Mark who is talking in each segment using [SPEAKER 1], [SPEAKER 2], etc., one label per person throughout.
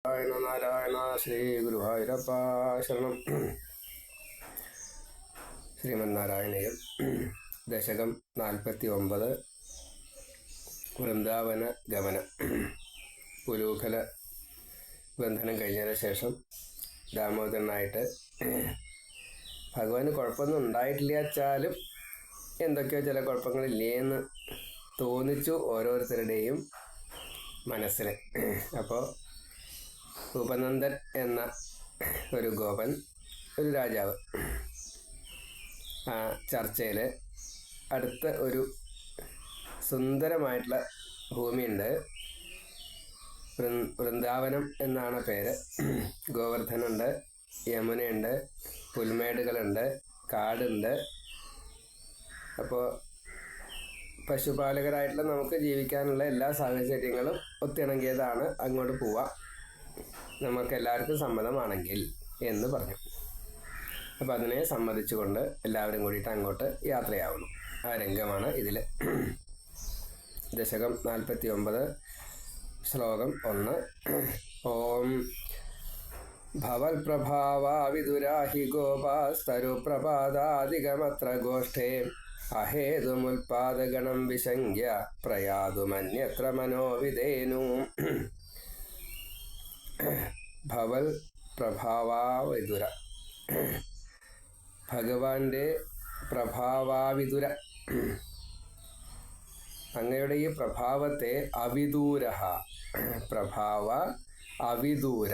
[SPEAKER 1] നാരായണ നാരായണ ശ്രീ ഗുരുവായൂരപ്പ ശരണം. ശ്രീമന്നാരായണീയം ദശകം 49 വൃന്ദാവന ഗമനം. പുലൂഖല ബന്ധനം കഴിഞ്ഞതിന് ശേഷം ദാമോദരനായിട്ട് ഭഗവാന് കുഴപ്പമൊന്നും ഉണ്ടായിട്ടില്ല വെച്ചാലും എന്തൊക്കെയോ ചില കുഴപ്പങ്ങളില്ലേന്ന് തോന്നിച്ചു ഓരോരുത്തരുടെയും മനസ്സിൽ. അപ്പോൾ ഉപനന്ദൻ എന്ന ഒരു ഗോപൻ, ഒരു രാജാവ്, ആ ചർച്ചയിൽ അടുത്ത ഒരു സുന്ദരമായിട്ടുള്ള ഭൂമിയുണ്ട്. വൃന്ദാവനം എന്നാണ് പേര്. ഗോവർദ്ധനുണ്ട്, യമുനയുണ്ട്, പുൽമേടുകളുണ്ട്, കാടുണ്ട്. അപ്പോൾ പശുപാലകരായിട്ടുള്ള നമുക്ക് ജീവിക്കാനുള്ള എല്ലാ സാഹചര്യങ്ങളും ഒത്തിണങ്ങിയതാണ്. അങ്ങോട്ട് പോവാം, നമുക്ക് എല്ലാവർക്കും സമ്മതമാണെങ്കിൽ എന്ന് പറഞ്ഞു. അപ്പം അതിനെ സമ്മതിച്ചുകൊണ്ട് എല്ലാവരും കൂടിയിട്ട് അങ്ങോട്ട് യാത്രയാവുന്നു. ആ രംഗമാണ് ഇതിൽ. ദശകം 49 ശ്ലോകം 1. ഓം ഭവൽപ്രഭാവാവിദുരാഹി ഗോപാസ്തരുപ്രപാദാദികമത്ര ഗോഷ്ഠേ അഹേതുമുൽപാദഗണം വിശങ്ക്യ പ്രയാതുമന്യത്ര മനോവിധേനു. ഭവൽ പ്രഭാവാവിദുര, ഭഗവാന്റെ പ്രഭാവാവിദുര, അങ്ങയുടെ ഈ പ്രഭാവത്തെ അവിദൂര, പ്രഭാവ അവിദൂര,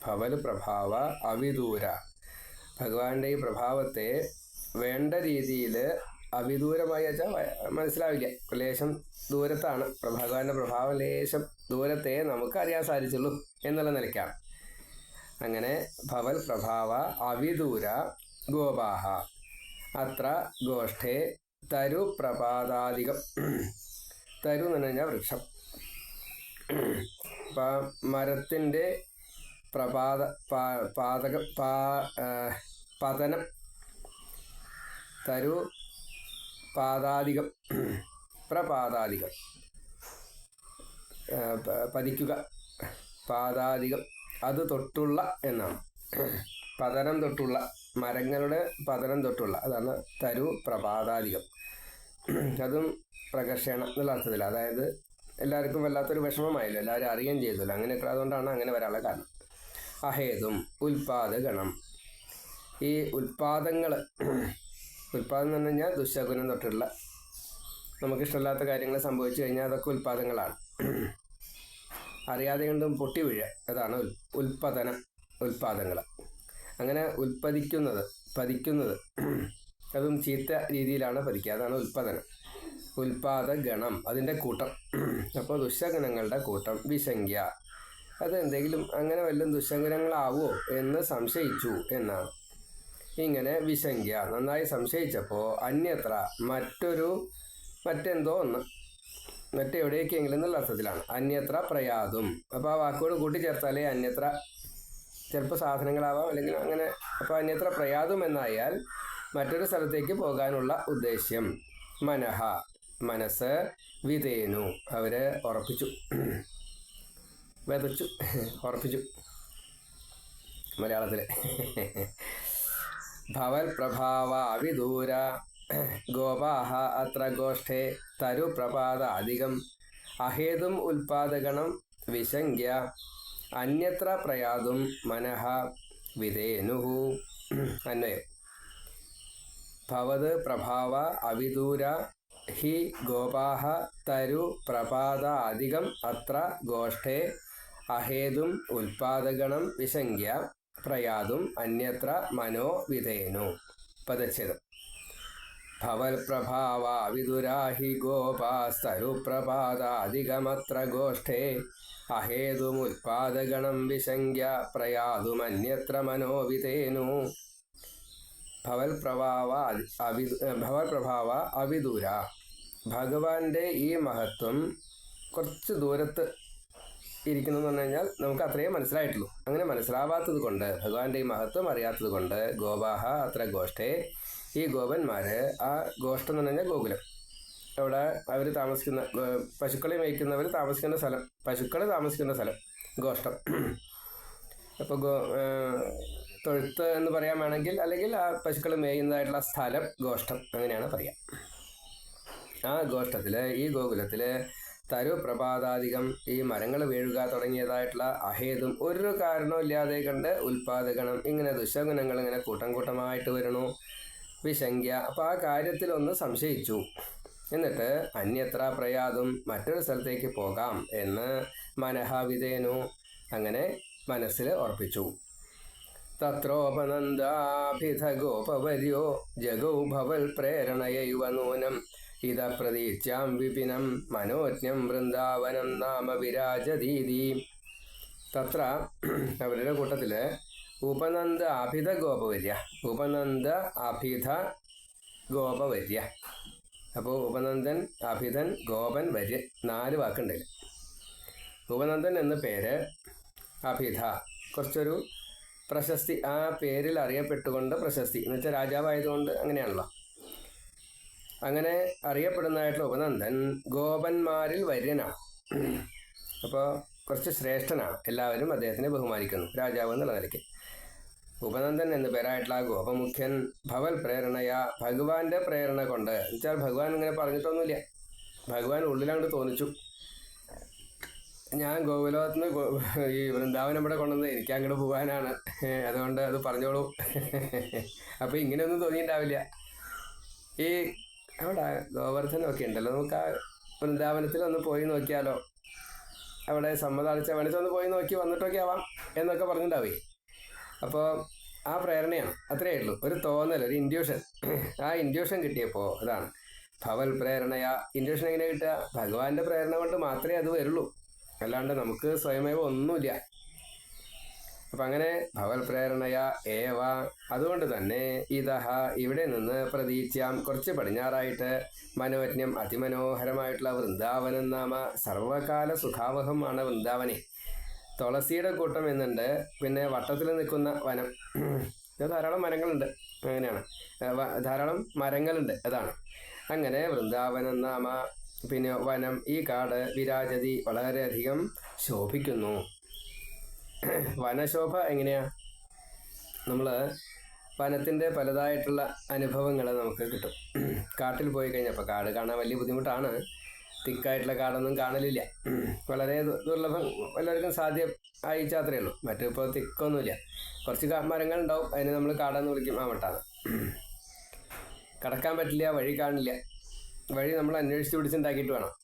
[SPEAKER 1] ഭവൽ പ്രഭാവ അവിദൂര, ഭഗവാന്റെ ഈ പ്രഭാവത്തെ വേണ്ട രീതിയിൽ അവിദൂരമായി വെച്ചാൽ മനസ്സിലാവില്ല, ലേശം ദൂരത്താണ്. ഭഗവാന്റെ പ്രഭാവം ലേശം ദൂരത്തെ നമുക്ക് അറിയാൻ സാധിച്ചുള്ളൂ എന്നുള്ള നിലയ്ക്കാണ്. അങ്ങനെ ഭവൽ പ്രഭാവ അവിദൂര ഗോപാഹ അത്ര ഗോഷ്ഠേ തരു പ്രപാദാധികം. തരു എന്ന് പറഞ്ഞാൽ വൃക്ഷം. മരത്തിൻ്റെ പതനം, തരു പാദാധികം, പ്രപാദാധികം പതിക്കുക, പാദാധികം അത് തൊട്ടുള്ള എന്നാണ്. പതനം തൊട്ടുള്ള, മരങ്ങളുടെ പതനം തൊട്ടുള്ള, അതാണ് തരു പ്രപാദാധികം. അതും പ്രകർഷണ എന്നുള്ള അർത്ഥത്തിൽ, അതായത് എല്ലാവർക്കും വല്ലാത്തൊരു വിഷമമായില്ലോ, എല്ലാവരും അറിയുകയും ചെയ്തല്ലോ. അങ്ങനെയൊക്കെ അതുകൊണ്ടാണ് അങ്ങനെ വരാനുള്ള കാരണം. അഹേതും ഉൽപാദഗണം, ഈ ഉൽപാദങ്ങൾ, ഉൽപാദം എന്ന് പറഞ്ഞു കഴിഞ്ഞാൽ ദുശകുനം തൊട്ടുള്ള നമുക്കിഷ്ടമില്ലാത്ത കാര്യങ്ങൾ സംഭവിച്ചു കഴിഞ്ഞാൽ അതൊക്കെ ഉൽപാദങ്ങളാണ്. അറിയാതെ കൊണ്ടും പൊട്ടി വീഴുക, അതാണ് ഉൽപ്പതനം, ഉൽപാദങ്ങൾ. അങ്ങനെ ഉൽപ്പതിക്കുന്നത്, പതിക്കുന്നത്, അതും ചീത്ത രീതിയിലാണ് പതിക്കുക, അതാണ് ഉൽപ്പതനം. ഉൽപാദഗണം, അതിൻ്റെ കൂട്ടം. അപ്പോൾ ദുശകനങ്ങളുടെ കൂട്ടം. വിശങ്ക്യ, അത് എന്തെങ്കിലും അങ്ങനെ വല്ലതും ദുശകനങ്ങളാവോ എന്ന് സംശയിച്ചു എന്നാണ്. ഇങ്ങനെ വിശങ്ക്യ, നന്നായി സംശയിച്ചപ്പോൾ അന്യത്ര, മറ്റെന്തോ ഒന്ന്, മറ്റെവിടേക്കെങ്കിലും എന്നുള്ള അർത്ഥത്തിലാണ്. അന്യത്ര പ്രയാതും. അപ്പോൾ ആ വാക്കോട് കൂട്ടിച്ചേർത്താലേ അന്യത്ര, ചിലപ്പോൾ സാധനങ്ങളാവാം അല്ലെങ്കിൽ അങ്ങനെ. അപ്പോൾ അന്യത്ര പ്രയാതും എന്നായാൽ മറ്റൊരു സ്ഥലത്തേക്ക് പോകാനുള്ള ഉദ്ദേശ്യം. മനഃ, മനസ്സ്, വിധേനു, അവര് ഉറപ്പിച്ചു, വിതച്ചു, ഉറപ്പിച്ചു മലയാളത്തിൽ. ഭവൽ പ്രഭാവ വിദൂര ഗോപാഹ അത്ര ഗോഷ്ഠേ തരു പ്രപാദ അധികം അഹേതും ഉൽപാദഗണം വിശങ്ക്യ അന്യത്ര പ്രയാതും മനഃ വിധേനുഹു. അന്വയം. ഭവത് പ്രഭാവ അവിദൂര ഹി ഗോപാഹ തരു പ്രപാദ അധികം അത്ര ഗോഷ്ഠേ അഹേതും ഉൽപാദഗണം വിശങ്ക്യ പ്രയാതും അന്യത്ര മനോ വിധേനു. പദച്ഛേദം. ഭവൽ പ്രഭാവ വിദുരാഹി ഗോപാസ്തരു പ്രപാദാധികമത്ര ഗോഷ്ഠേ അഹേതുമുൽപാദഗണം വിശങ്ക്യ പ്രയാതുമന്യത്ര മനോവിധേനു. ഭവൽ പ്രഭാവ അവിദൂര, ഭഗവാന്റെ ഈ മഹത്വം കുറച്ച് ദൂരത്ത് ഇരിക്കുന്നു എന്ന് പറഞ്ഞു കഴിഞ്ഞാൽ നമുക്ക് അത്രയേ മനസ്സിലായിട്ടുള്ളൂ. അങ്ങനെ മനസ്സിലാവാത്തത് കൊണ്ട്, ഭഗവാന്റെ ഈ മഹത്വം അറിയാത്തത് കൊണ്ട്, ഗോപാഹ അത്ര ഗോഷ്ഠേ, ഈ ഗോപന്മാർ, ആ ഗോഷ്ഠം എന്ന് പറഞ്ഞാൽ ഗോകുലം, അവിടെ അവർ താമസിക്കുന്ന, പശുക്കളെ മേയ്ക്കുന്നവർ താമസിക്കുന്ന സ്ഥലം, പശുക്കൾ താമസിക്കുന്ന സ്ഥലം, ഗോഷ്ടം. അപ്പോൾ തൊഴുത്ത് എന്ന് പറയാൻ വേണമെങ്കിൽ, അല്ലെങ്കിൽ ആ പശുക്കൾ മേയുന്നതായിട്ടുള്ള സ്ഥലം ഗോഷ്ടം, അങ്ങനെയാണ് പറയുക. ആ ഗോഷ്ടത്തിൽ, ഈ ഗോകുലത്തിൽ തരു പ്രപാതാധികം ഈ മരങ്ങൾ വീഴുക തുടങ്ങിയതായിട്ടുള്ള അഹേതും ഒരു കാരണമില്ലാതെ കണ്ട് ഉൽപാദകണം ഇങ്ങനെ ദുശഗുണങ്ങൾ ഇങ്ങനെ കൂട്ടം കൂട്ടമായിട്ട് വരണു. വിശങ്ക്യ, അപ്പോൾ ആ കാര്യത്തിലൊന്ന് സംശയിച്ചു. എന്നിട്ട് അന്യത്ര പ്രയാതും മറ്റൊരു സ്ഥലത്തേക്ക് പോകാം എന്ന് മനഃവിധേനു അങ്ങനെ മനസ്സിൽ ഉറപ്പിച്ചു. തത്രോപനന്ദാഭിധ ഗോപവര്യോ ജഗൗ ഭവൽ പ്രേരണയൈവ നൂനം ഇത പ്രതീച്യാം വിപിനം മനോജ്ഞം വൃന്ദാവനം നാമ വിരാജതീതി. തത്ര അവരുടെ കൂട്ടത്തിൽ ഉപനന്ദ അഭിധ ഗോപവര്യ, ഉപനന്ദ അഭിധ ഗോപവര്യ. അപ്പോൾ ഉപനന്ദൻ, അഭിധൻ, ഗോപൻ, വര്യൻ 4 വാക്കുണ്ടല്ലോ. ഉപനന്ദൻ എന്ന പേര്, അഭിധ കുറച്ചൊരു പ്രശസ്തി, ആ പേരിൽ അറിയപ്പെട്ടുകൊണ്ട് പ്രശസ്തി എന്ന് വെച്ചാൽ രാജാവായതുകൊണ്ട് അങ്ങനെയാണല്ലോ. അങ്ങനെ അറിയപ്പെടുന്നതായിട്ടുള്ള ഉപനന്ദൻ ഗോപന്മാരിൽ വര്യനാണ്. അപ്പോൾ കുറച്ച് ശ്രേഷ്ഠനാണ്, എല്ലാവരും അദ്ദേഹത്തിനെ ബഹുമാനിക്കുന്നു രാജാവ് എന്നുള്ള നിലയ്ക്ക്. ഉപനന്ദൻ എന്ന പേരായിട്ടുള്ള ഗോപമുഖ്യൻ ഭവൽ പ്രേരണയ, ഭഗവാന്റെ പ്രേരണ കൊണ്ട്, എന്നുവെച്ചാൽ ഭഗവാൻ ഇങ്ങനെ പറഞ്ഞിട്ടൊന്നുമില്ല, ഭഗവാൻ ഉള്ളിലങ്ങോട്ട് തോന്നിച്ചു, ഞാൻ ഗോകുലത്തിന് ഈ വൃന്ദാവനം ഇവിടെ കൊണ്ടുവന്ന് എനിക്ക് അങ്ങോട്ട് പോകാനാണ്, അതുകൊണ്ട് അത് പറഞ്ഞോളൂ. അപ്പോൾ ഇങ്ങനെയൊന്നും തോന്നിയിട്ടുണ്ടാവില്ല. ഈ അവിടെ ഗോവർദ്ധനമൊക്കെ ഉണ്ടല്ലോ, നമുക്ക് ആ വൃന്ദാവനത്തിൽ ഒന്ന് പോയി നോക്കിയാലോ, അവിടെ സമ്മതാളിച്ച വേണിച്ചൊന്ന് പോയി നോക്കി വന്നിട്ടൊക്കെ ആവാം എന്നൊക്കെ പറഞ്ഞിട്ടുണ്ടാവേ. അപ്പോൾ ആ പ്രേരണയാണ്, അത്രയേ ഉള്ളൂ, ഒരു തോന്നൽ, ഒരു ഇൻഡ്യൂഷൻ. ആ ഇൻഡ്യൂഷൻ കിട്ടിയപ്പോൾ അതാണ് ഭവൽ പ്രേരണയ. ഇൻഡ്യൂഷൻ എങ്ങനെ കിട്ടുക? ഭഗവാന്റെ പ്രേരണ കൊണ്ട് മാത്രമേ അത് വരുള്ളൂ, അല്ലാണ്ട് നമുക്ക് സ്വയമേവ ഒന്നുമില്ല. അപ്പം അങ്ങനെ ഭവൽ പ്രേരണയ ഏവ, അതുകൊണ്ട് തന്നെ ഇതഹ ഇവിടെ നിന്ന് പ്രതീച്യാം കുറച്ച് പടിഞ്ഞാറായിട്ട് മനോജ്ഞം അതിമനോഹരമായിട്ടുള്ള വൃന്ദാവനം നാമ സർവകാല സുഖാവഹമാണ് വൃന്ദാവനെ. തുളസിയുടെ കൂട്ടം എന്നുണ്ട്, പിന്നെ വട്ടത്തിൽ നിൽക്കുന്ന വനം, ധാരാളം മരങ്ങളുണ്ട്, അങ്ങനെയാണ്, ധാരാളം മരങ്ങളുണ്ട്, അതാണ്. അങ്ങനെ വൃന്ദാവനം നാമ പിന്നെ വനം, ഈ കാട് വിരാജതി വളരെയധികം ശോഭിക്കുന്നു. വനശോഭ എങ്ങനെയാ? നമ്മൾ വനത്തിൻ്റെ പലതായിട്ടുള്ള അനുഭവങ്ങൾ നമുക്ക് കിട്ടും. കാട്ടിൽ പോയി കഴിഞ്ഞപ്പോൾ, കാട് കാണാൻ വലിയ ബുദ്ധിമുട്ടാണ്, തിക്കായിട്ടുള്ള കാടൊന്നും കാണലില്ല, വളരെ ദുർലഭം, എല്ലാവർക്കും സാധ്യം ആയിച്ച അത്രയേ ഉള്ളൂ. മറ്റിപ്പോൾ തിക്കൊന്നുമില്ല, കുറച്ച് മരങ്ങളുണ്ടാവും, അതിന് നമ്മൾ കാടെന്ന് വിളിക്കും, ആ മട്ടാണ്. കടക്കാൻ പറ്റില്ല, വഴി കാണില്ല, വഴി നമ്മൾ അന്വേഷിച്ച് പിടിച്ചുണ്ടാക്കിയിട്ട് വേണം.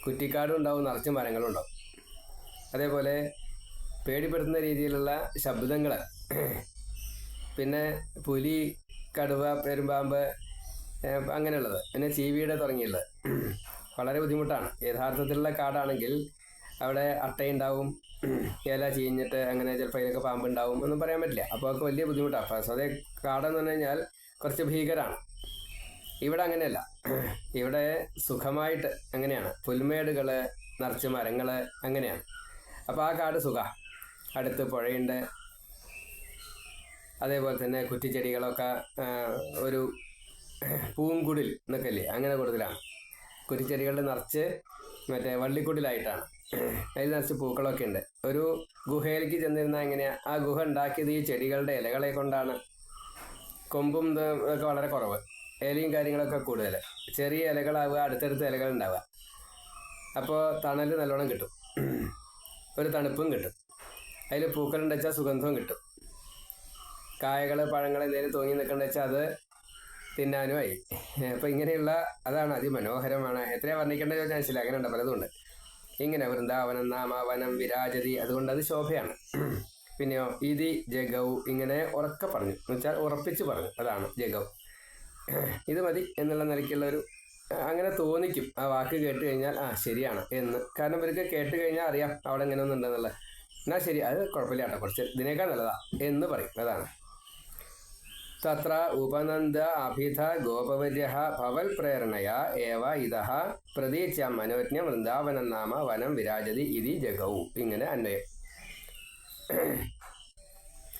[SPEAKER 1] കുറ്റിക്കാടും ഉണ്ടാവും, നിറച്ച് മരങ്ങളും ഉണ്ടാവും. അതേപോലെ പേടിപ്പെടുത്തുന്ന രീതിയിലുള്ള ശബ്ദങ്ങൾ, പിന്നെ പുലി, കടുവ, പെരുമ്പാമ്പ്, അങ്ങനെയുള്ളത്, പിന്നെ ചീവീട് തുടങ്ങിയുള്ളത് വളരെ ബുദ്ധിമുട്ടാണ്. യഥാർത്ഥത്തിലുള്ള കാടാണെങ്കിൽ അവിടെ അട്ടയുണ്ടാവും, ഇല ചീഞ്ഞിട്ട് അങ്ങനെ ചിലപ്പോൾ അതിലൊക്കെ പാമ്പുണ്ടാവും, ഒന്നും പറയാൻ പറ്റില്ല. അപ്പോൾ അതൊക്കെ വലിയ ബുദ്ധിമുട്ടാണ്. അപ്പോൾ അതേ കാടെന്ന് പറഞ്ഞു കഴിഞ്ഞാൽ കുറച്ച് ഭീകരമാണ്. ഇവിടെ അങ്ങനെയല്ല, ഇവിടെ സുഖമായിട്ട് അങ്ങനെയാണ്, പുൽമേടുകൾ, നിറച്ച് മരങ്ങൾ, അങ്ങനെയാണ്. അപ്പോൾ ആ കാട് സുഖ, അടുത്ത് പുഴയുണ്ട്, അതേപോലെ തന്നെ കുറ്റിച്ചെടികളൊക്കെ, ഒരു പൂങ്കുടിൽ എന്നൊക്കെ അല്ലേ, അങ്ങനെ കൂടുതലാണ്. കുറ്റിച്ചെടികളുടെ നിറച്ച് മറ്റേ വള്ളിക്കുടിലായിട്ടാണ്, അതിൽ നിറച്ച് പൂക്കളൊക്കെ ഉണ്ട്. ഒരു ഗുഹയിലേക്ക് ചെന്നിരുന്നാൽ എങ്ങനെയാണ്, ആ ഗുഹ ഉണ്ടാക്കിയത് ഈ ചെടികളുടെ ഇലകളെ കൊണ്ടാണ്. കൊമ്പും ഒക്കെ വളരെ കുറവ്, ഇലയും കാര്യങ്ങളൊക്കെ കൂടുതൽ, ചെറിയ ഇലകളാവുക, അടുത്തടുത്ത ഇലകൾ ഉണ്ടാവുക. അപ്പോൾ തണൽ നല്ലോണം കിട്ടും, ഒരു തണുപ്പും കിട്ടും, അതിൽ പൂക്കളുണ്ട് വെച്ചാൽ സുഗന്ധവും കിട്ടും. കായകൾ, പഴങ്ങൾ എന്തെങ്കിലും തൂങ്ങി നിൽക്കണമെന്ന് വെച്ചാൽ അത് തിന്നാനുമായി. അപ്പോൾ ഇങ്ങനെയുള്ള, അതാണ് അതിമനോഹരമാണ്. എത്രയാണ് വർണ്ണിക്കേണ്ടത് ചോദിച്ചാൽ മനസ്സിലായി, അങ്ങനെ ഉണ്ട്, പലതുണ്ട്. ഇങ്ങനെ വൃന്ദാവനം നാമ വനം വിരാജതി, അതുകൊണ്ട് അത് ശോഭയാണ്. പിന്നെയോ ഇതി ജഗൗ, ഇങ്ങനെ ഉറക്കെ പറഞ്ഞു, എന്ന് വെച്ചാൽ ഉറപ്പിച്ച് പറഞ്ഞു, അതാണ് ജഗൗ. ഇത് മതി എന്നുള്ള നിലയ്ക്കുള്ള ഒരു, അങ്ങനെ തോന്നിക്കും ആ വാക്ക് കേട്ട് കഴിഞ്ഞാൽ, ആ ശരിയാണ് എന്ന്. കാരണം ഇവർക്ക് കേട്ട് കഴിഞ്ഞാൽ അറിയാം അവിടെ എങ്ങനെ ഒന്നുണ്ടെന്നുള്ളത്. എന്നാൽ ശരി, അത് കുഴപ്പമില്ല കേട്ടോ, കുറച്ച് ഇതിനേക്കാൾ നല്ലതാ എന്ന് പറയും, അതാണ്. തത്ര ഉപനന്ദ അഭിധ ഗോപവര്യ ഭവൽ പ്രേരണയ ഏവ ഇതഃ പ്രതീച്യാം മനോജ്ഞം വൃന്ദാവനം നാമ വനം വിരാജതി ഇതി ജഗൗ, ഇങ്ങനെ അന്വയം.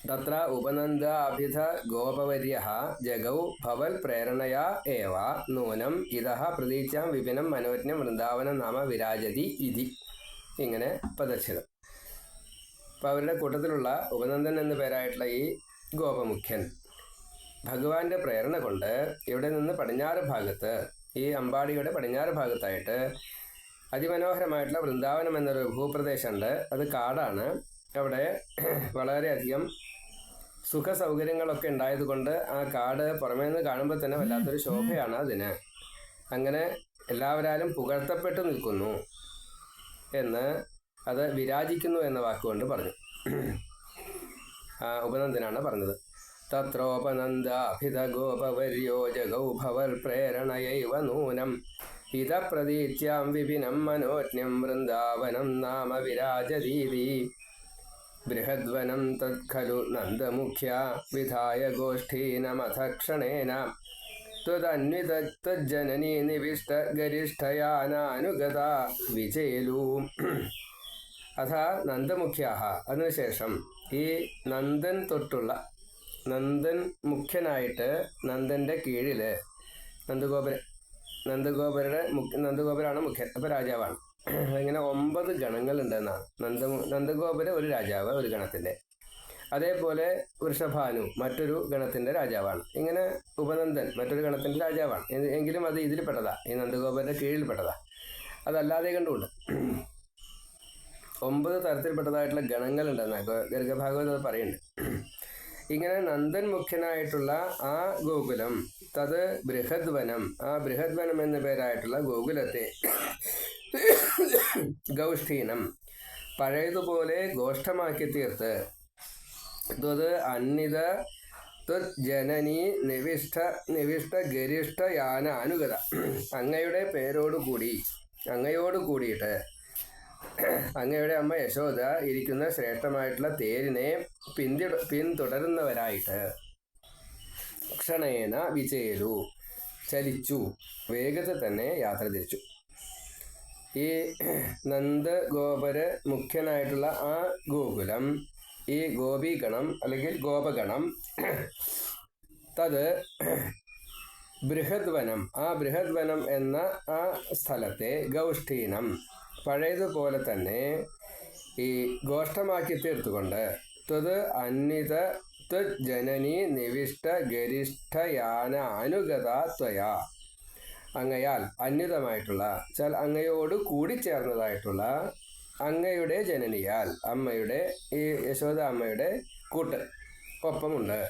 [SPEAKER 1] തത്ര ഉപനന്ദ അഭിധ ഗോപവര്യ ജഗൗ ഭവൽ പ്രേരണയ ഏവ നൂനം ഇതഃ പ്രതീച്യാം വിപിനം മനോജ്ഞം വൃന്ദാവനം നാമ വിരാജതി ഇതി, ഇങ്ങനെ പദച്ഛേദം. അപ്പോൾ അവരുടെ കൂട്ടത്തിലുള്ള ഉപനന്ദൻ എന്ന പേരായിട്ടുള്ള ഈ ഗോപമുഖ്യൻ ഭഗവാന്റെ പ്രേരണ കൊണ്ട് ഇവിടെ നിന്ന് പടിഞ്ഞാറ് ഭാഗത്ത്, ഈ അമ്പാടിയുടെ പടിഞ്ഞാറ് ഭാഗത്തായിട്ട് അതിമനോഹരമായിട്ടുള്ള വൃന്ദാവനം എന്നൊരു ഭൂപ്രദേശമുണ്ട്. അത് കാടാണ്. അവിടെ വളരെയധികം സുഖ സൗകര്യങ്ങളൊക്കെ ഉണ്ടായതുകൊണ്ട് ആ കാട് പുറമേ നിന്ന് കാണുമ്പോൾ തന്നെ വല്ലാത്തൊരു ശോഭയാണ് അതിന്. അങ്ങനെ എല്ലാവരാലും പുകഴ്ത്തപ്പെട്ടു നിൽക്കുന്നു എന്ന്, അത് വിരാജിക്കുന്നു എന്ന വാക്കുകൊണ്ട് പറഞ്ഞു. ഉപനന്ദനാണ് പറഞ്ഞത്. തത്രോപനന്ദാഭിതഗോപവർയോ ജഗൗ ഭവൽ പ്രേരണയൈവ നൂനം ഇത പ്രതീച്യാം വിപിനം മനോജ്ഞം വൃന്ദാവനം നാമ വിരാജതീതി ബൃഹദ്വനം തത്ഖലു നന്ദമുഖ്യ വിധായ ഗോഷ്ഠീനമഥ ക്ഷണേന ത്വദന്വിതജ്ജനനീ നിവിഷ്ട ഗരിഷ്ഠയാനാനുഗത വിജയലൂ. അഥ നന്ദമുഖ്യാഹ, അതിനുശേഷം ഈ നന്ദൻ തൊട്ടുള്ള, നന്ദൻ മുഖ്യനായിട്ട് നന്ദൻ്റെ കീഴിൽ നന്ദഗോപരാണ് മുഖ്യൻ, അപ്പോൾ രാജാവാണ്. ഇങ്ങനെ 9 ഗണങ്ങളുണ്ടെന്നാണ്. നന്ദഗോപുര ഒരു രാജാവ് ഒരു ഗണത്തിൻ്റെ, അതേപോലെ വൃഷഭാനു മറ്റൊരു ഗണത്തിൻ്റെ രാജാവാണ്. ഇങ്ങനെ ഉപനന്ദൻ മറ്റൊരു ഗണത്തിൻ്റെ രാജാവാണ്. എങ്കിലും അത് ഇതിൽ പെട്ടതാ, ഈ നന്ദഗോപുരൻ്റെ കീഴിൽ പെട്ടതാ. അതല്ലാതെ കണ്ടുകൊണ്ട് 9 തരത്തിൽപ്പെട്ടതായിട്ടുള്ള ഗണങ്ങളുണ്ടെന്നാണ് ഗർഗഭാഗവത് അത് പറയുന്നുണ്ട്. ഇങ്ങനെ നന്ദൻ മുഖ്യനായിട്ടുള്ള ആ ഗോകുലം, തത് ബൃഹദ്വനം, ആ ബൃഹദ്വനം എന്ന പേരായിട്ടുള്ള ഗോകുലത്തെ ഗൗഷ്ഠീനം പഴയതുപോലെ ഗോഷ്ഠമാക്കി തീർത്ത്, ത്വത് അന്വിത ജനനി നിവിഷ്ട ഗരിഷ്ഠ യാന അനുഗത, അങ്ങയുടെ പേരോടുകൂടി, അങ്ങയോട് കൂടിയിട്ട് അങ്ങയുടെ അമ്മ യശോദ ഇരിക്കുന്ന ശ്രേഷ്ഠമായിട്ടുള്ള തേരിനെ പിന്തുടരുന്നവരായിട്ട് ക്ഷണേന വിജയലു, ചലിച്ചു, വേഗത്തിൽ തന്നെ യാത്ര തിരിച്ചു. ഈ നന്ദഗോപുര മുഖ്യനായിട്ടുള്ള ആ ഗോകുലം, ഈ ഗോപീഗണം അല്ലെങ്കിൽ ഗോപഗണം, തത് ബൃഹദ്വനം, ആ ബൃഹദ്വനം എന്ന ആ സ്ഥലത്തെ ഗൗഷ്ഠീനം പഴയതുപോലെ തന്നെ ഈ ഗോഷ്ഠമാക്കി തീർത്തുകൊണ്ട്, ത്വത് അന്വിത ജനനി നിവിഷ്ട ഗരിഷ്ഠയാന അനുഗത ത്വയാ, അങ്ങയാൽ അന്വിതമായിട്ടുള്ള ചാൽ അങ്ങയോട് കൂടിച്ചേർന്നതായിട്ടുള്ള അങ്ങയുടെ ജനനിയാൽ, അമ്മയുടെ ഈ യശോദ അമ്മയുടെ കൂട്ട് ഒപ്പമുണ്ട്,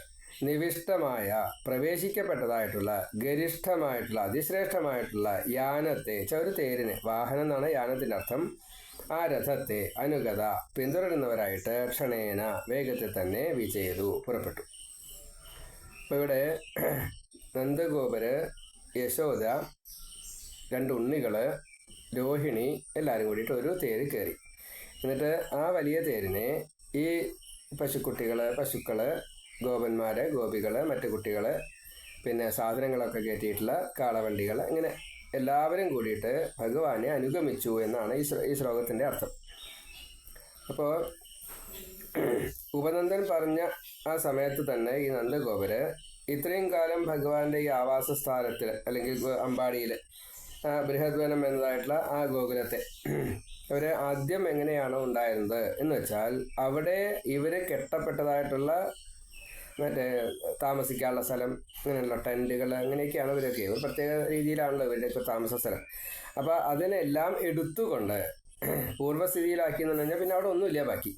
[SPEAKER 1] നിവിഷ്ടമായ പ്രവേശിക്കപ്പെട്ടതായിട്ടുള്ള ഗരിഷ്ഠമായിട്ടുള്ള അതിശ്രേഷ്ഠമായിട്ടുള്ള യാനത്തെ, ഒരു തേരിന്, വാഹനം എന്നാണ് യാനത്തിൻ്റെ അർത്ഥം, ആ രഥത്തെ അനുഗത പിന്തുടരുന്നവരായിട്ട് ക്ഷണേന വേഗത്തിൽ തന്നെ വിജയതു പുറപ്പെട്ടു. അപ്പോൾ ഇവിടെ നന്ദഗോപര്, യശോദ, 2 ഉണ്ണികൾ, രോഹിണി എല്ലാവരും കൂടിയിട്ട് ഒരു തേര് കയറി. എന്നിട്ട് ആ വലിയ തേരിനെ ഈ പശുക്കൾ, ഗോപന്മാർ, ഗോപികൾ, മറ്റു കുട്ടികൾ, പിന്നെ സാധനങ്ങളൊക്കെ കയറ്റിയിട്ടുള്ള കാളവണ്ടികൾ, ഇങ്ങനെ എല്ലാവരും കൂടിയിട്ട് ഭഗവാനെ അനുഗമിച്ചു എന്നാണ് ഈ ശ്ലോകത്തിൻ്റെ അർത്ഥം. അപ്പോൾ ഉപനന്ദൻ പറഞ്ഞ ആ സമയത്ത് തന്നെ ഈ നന്ദഗോപര് ഇത്രയും കാലം ഭഗവാന്റെ ഈ ആവാസ സ്ഥാനത്തിൽ അല്ലെങ്കിൽ അമ്പാടിയിൽ ബൃഹദ്വനം എന്നതായിട്ടുള്ള ആ ഗോകുലത്തെ അവർ ആദ്യം എങ്ങനെയാണോ ഉണ്ടായിരുന്നത് എന്ന് വെച്ചാൽ, അവിടെ ഇവർ കെട്ടപ്പെട്ടതായിട്ടുള്ള മറ്റേ താമസിക്കാനുള്ള സ്ഥലം, അങ്ങനെയുള്ള ടെൻറ്റുകൾ, അങ്ങനെയൊക്കെയാണ് ഇവരൊക്കെ, ഒരു പ്രത്യേക രീതിയിലാണല്ലോ ഇവരുടെയൊക്കെ താമസ സ്ഥലം. അപ്പോൾ അതിനെല്ലാം എടുത്തുകൊണ്ട് പൂർവ്വസ്ഥിതിയിലാക്കി എന്ന് പറഞ്ഞാൽ പിന്നെ അവിടെ ഒന്നുമില്ല, ബാക്കി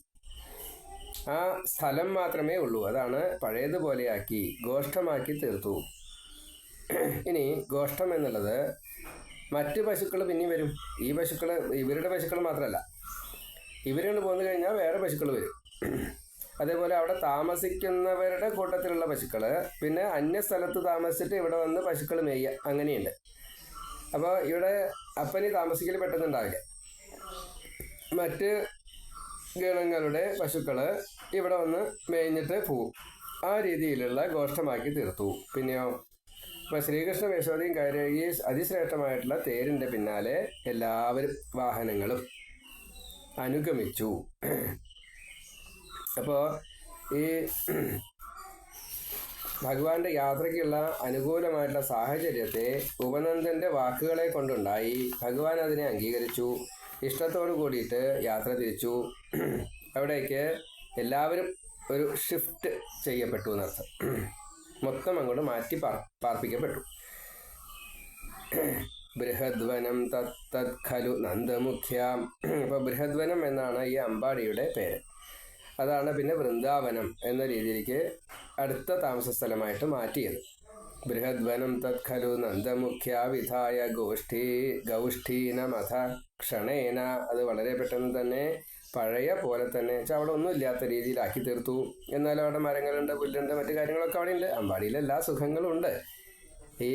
[SPEAKER 1] ആ സ്ഥലം മാത്രമേ ഉള്ളൂ. അതാണ് പഴയതുപോലെയാക്കി ഗോഷ്ഠമാക്കി തീർത്തു. ഇനി ഗോഷ്ഠം എന്നുള്ളത് മറ്റ് പശുക്കൾ പിന്നെയും വരും. ഈ പശുക്കൾ ഇവരുടെ പശുക്കൾ മാത്രമല്ല, ഇവരുകൊണ്ട് പോന്നു കഴിഞ്ഞാൽ വേറെ പശുക്കൾ വരും. അതേപോലെ അവിടെ താമസിക്കുന്നവരുടെ കൂട്ടത്തിലുള്ള പശുക്കൾ, പിന്നെ അന്യ സ്ഥലത്ത് താമസിച്ചിട്ട് ഇവിടെ വന്ന് പശുക്കൾ മേയ്യുക, അങ്ങനെയുണ്ട്. അപ്പോൾ ഇവിടെ അപ്പനി താമസിക്കൽ പെട്ടെന്നുണ്ടാവില്ല. മറ്റ് ഗണങ്ങളുടെ പശുക്കൾ ഇവിടെ വന്ന് മേഞ്ഞിട്ട് പോവും. ആ രീതിയിലുള്ള ഗോഷ്ഠമാക്കി തീർത്തു. പിന്നെയോ ഇപ്പോൾ ശ്രീകൃഷ്ണ യശോദയും കയറി ഈ അതിശ്രേഷ്ഠമായിട്ടുള്ള തേരിൻ്റെ പിന്നാലെ എല്ലാവരും വാഹനങ്ങളും അനുഗമിച്ചു. അപ്പോൾ ഈ ഭഗവാന്റെ യാത്രയ്ക്കുള്ള അനുകൂലമായിട്ടുള്ള സാഹചര്യത്തെ ഉപനന്ദൻ്റെ വാക്കുകളെ കൊണ്ടുണ്ടായി. ഭഗവാൻ അതിനെ അംഗീകരിച്ചു, ഇഷ്ടത്തോടു കൂടിയിട്ട് യാത്ര തിരിച്ചു. അവിടേക്ക് എല്ലാവരും ഒരു ഷിഫ്റ്റ് ചെയ്യപ്പെട്ടു എന്നർത്ഥം. മൊത്തം അങ്ങോട്ട് മാറ്റി പാർപ്പിക്കപ്പെട്ടു. ബൃഹദ്വനം തത് ഖലു നന്ദമുഖ്യാം. അപ്പോൾ ബൃഹദ്വനം എന്നാണ് ഈ അമ്പാടിയുടെ പേര്. അതാണ് പിന്നെ വൃന്ദാവനം എന്ന രീതിയിലേക്ക് അടുത്ത താമസ സ്ഥലമായിട്ട് മാറ്റിയത്. ബൃഹദ്വനം തത് ഖലു നന്ദമുഖ്യ വിധായ ഗൗഷ്ഠീനമഥ ക്ഷണേന. അത് വളരെ പെട്ടെന്ന് തന്നെ പഴയ പോലെ തന്നെ അവിടെ ഒന്നും ഇല്ലാത്ത രീതിയിലാക്കി തീർത്തു. എന്നാലും അവിടെ മരങ്ങളുണ്ട്, പുല്ലുണ്ട്, മറ്റു കാര്യങ്ങളൊക്കെ അവിടെ ഉണ്ട്. അമ്പാടിയിൽ എല്ലാ സുഖങ്ങളും ഉണ്ട്. ഈ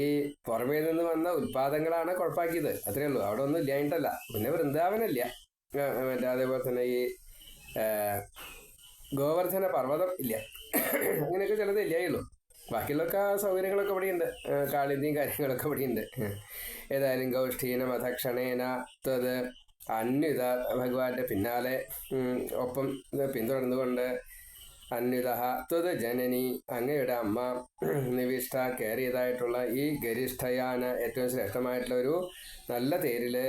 [SPEAKER 1] പുറമേ നിന്ന് വന്ന ഉൽപാദങ്ങളാണ് കുഴപ്പാക്കിയത്, അത്രേ ഉള്ളൂ. അവിടെ ഒന്നും ഇല്ലായിട്ടല്ല. പിന്നെ വൃന്ദാവനമില്ല. മറ്റേ അതേപോലെ തന്നെ ഈ ഗോവർദ്ധന പർവ്വതം ഇല്ല. അങ്ങനെയൊക്കെ ചിലത് ഇല്ലായുള്ളൂ. ബാക്കിയുള്ളൊക്കെ സൗകര്യങ്ങളൊക്കെ ഇവിടെയുണ്ട്, കാളിന്തിയും കാര്യങ്ങളൊക്കെ ഇവിടെയുണ്ട്. ഏതായാലും ഗൗഷ്ഠീന മഥക്ഷണേന ത്വത് അന്വിത, ഭഗവാന്റെ പിന്നാലെ ഒപ്പം പിന്തുടർന്നുകൊണ്ട് അന്വിത ത്വത് ജനനി, അങ്ങയുടെ അമ്മ, നിവിഷ്ട കയറിയതായിട്ടുള്ള ഈ ഗരിഷ്ഠയാന, ഏറ്റവും ശ്രേഷ്ഠമായിട്ടുള്ള ഒരു നല്ല തേരില്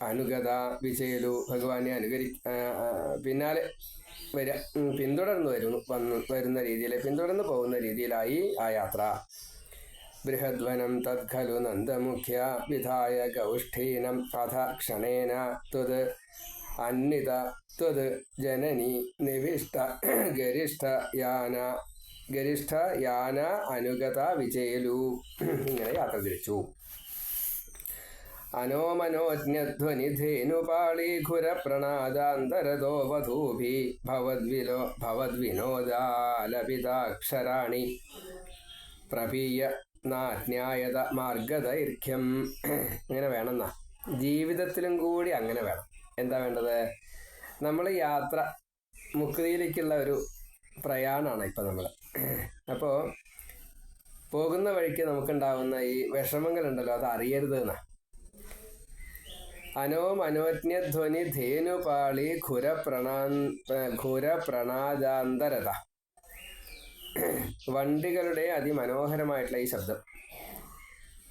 [SPEAKER 1] അനുഗത വിജയലു, ഭഗവാനെ പിന്നാലെ പിന്തുടർന്ന് വരുന്ന രീതിയിൽ, പിന്തുടർന്ന് പോകുന്ന രീതിയിലായി ആ യാത്ര. ബൃഹദ്വനം തത് ഖലു നന്ദമുഖ്യ വിധായ ഗൗഷ്ഠീനം അഥ ക്ഷണേന ത്വത് അന്വിത ത്വത് ജനനി നിവിഷ്ട ഗരിഷ്ഠ യാന അനുഗത വിജയലു. ഇങ്ങനെ യാത്ര തിരിച്ചു. അനോമനോജ്ഞധ്വനിധേനുപാളീഘുര പ്രണാദാന്തരദോ വധൂഭി ഭവദ്വിനോദാലപിതാക്ഷരാണി പ്രപീയ നാജ്ഞായത മാർഗദൈർഘ്യം. ഇങ്ങനെ വേണമെന്നാ, ജീവിതത്തിലും കൂടി അങ്ങനെ വേണം. എന്താ വേണ്ടത്? നമ്മൾ യാത്ര മുക്തിയിലേക്കുള്ള ഒരു പ്രയാണമാണ് ഇപ്പം നമ്മൾ. അപ്പോൾ പോകുന്ന വഴിക്ക് നമുക്കുണ്ടാവുന്ന ഈ വിഷമങ്ങളുണ്ടല്ലോ, അത് അറിയരുത് എന്നാ. അനോമനോജ്ഞധ്വനി ധേനുപാളി ഘുര പ്രണാദാന്തരത. വണ്ടികളുടെ അതിമനോഹരമായിട്ടുള്ള ഈ ശബ്ദം,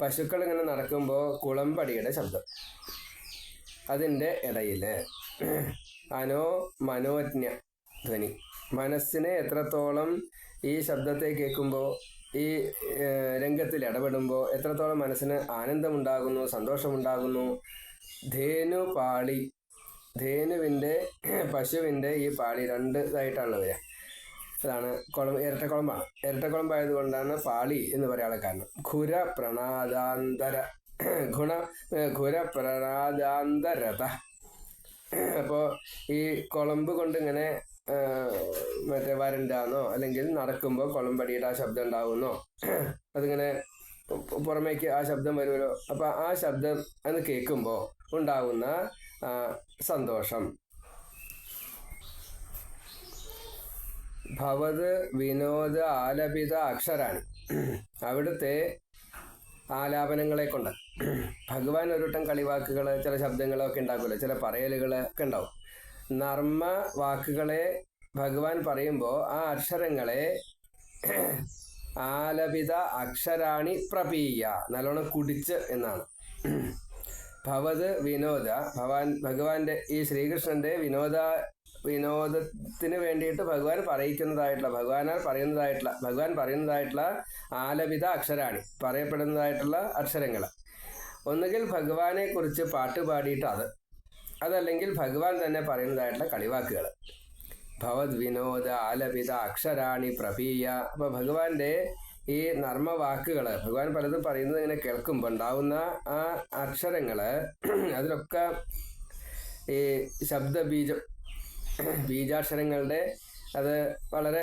[SPEAKER 1] പശുക്കൾ ഇങ്ങനെ നടക്കുമ്പോൾ കുളമ്പടിയുടെ ശബ്ദം, അതിൻ്റെ ഇടയിൽ മനോജ്ഞ ധ്വനി, മനസ്സിനെ എത്രത്തോളം ഈ ശബ്ദത്തെ കേൾക്കുമ്പോൾ, ഈ രംഗത്തിൽ ഇടപെടുമ്പോൾ എത്രത്തോളം മനസ്സിന് ആനന്ദമുണ്ടാകുന്നു, സന്തോഷമുണ്ടാകുന്നു. ധേനുപാളി, ധേനുവിൻ്റെ, പശുവിൻ്റെ ഈ പാളി രണ്ടായിട്ടാണല്ലോ വരിക. അതാണ് ഇരട്ടക്കുളമ്പാണ്. ഇരട്ടക്കുളമ്പായതുകൊണ്ടാണ് പാളി എന്ന് പറയാനുള്ള കാരണം. ഘുര പ്രണാദാന്തരത. അപ്പോൾ ഈ കുളമ്പ് കൊണ്ട് ഇങ്ങനെ മറ്റേ വരണ്ടാന്നോ, അല്ലെങ്കിൽ നടക്കുമ്പോൾ കുളമ്പടിയുടെ ആ ശബ്ദം ഉണ്ടാവുന്നോ, അതിങ്ങനെ പുറമേക്ക് ആ ശബ്ദം വരുമല്ലോ. അപ്പം ആ ശബ്ദം അത് കേൾക്കുമ്പോൾ ഉണ്ടാകുന്ന സന്തോഷം. ഭവത് വിനോദ ആലപിത അക്ഷരാണ്. അവിടുത്തെ ആലാപനങ്ങളെ കൊണ്ട് ഭഗവാൻ ഒരുട്ടം കളിവാക്കുകൾ, ചില ശബ്ദങ്ങളൊക്കെ ഉണ്ടാക്കുമല്ലോ, ചില പറയലുകൾ ഒക്കെ ഉണ്ടാവും. നർമ്മ വാക്കുകളെ ഭഗവാൻ പറയുമ്പോൾ ആ അക്ഷരങ്ങളെ ആലപിത അക്ഷരാണി പ്രപീയ, നല്ലോണം കുടിച്ച് എന്നാണ്. ഭവത് വിനോദ, ഭഗവാന്റെ ഈ ശ്രീകൃഷ്ണന്റെ വിനോദത്തിന് വേണ്ടിയിട്ട് ഭഗവാൻ പറയുന്നതായിട്ടുള്ള ആലപിത അക്ഷരാണി, പറയപ്പെടുന്നതായിട്ടുള്ള അക്ഷരങ്ങൾ. ഒന്നുകിൽ ഭഗവാനെ കുറിച്ച് പാട്ട് പാടിയിട്ട് അതല്ലെങ്കിൽ ഭഗവാൻ തന്നെ പറയുന്നതായിട്ടുള്ള കളിവാക്കുകൾ. ഭവത് വിനോദ ആലപിത അക്ഷരാണി പ്രപീയ. അപ്പോൾ ഭഗവാന്റെ ഈ നർമ്മവാക്കുകൾ, ഭഗവാൻ പലതും പറയുന്നത് ഇങ്ങനെ കേൾക്കുമ്പോൾ ഉണ്ടാവുന്ന ആ അക്ഷരങ്ങൾ, അതിലൊക്കെ ഈ ബീജാക്ഷരങ്ങളുടെ അത് വളരെ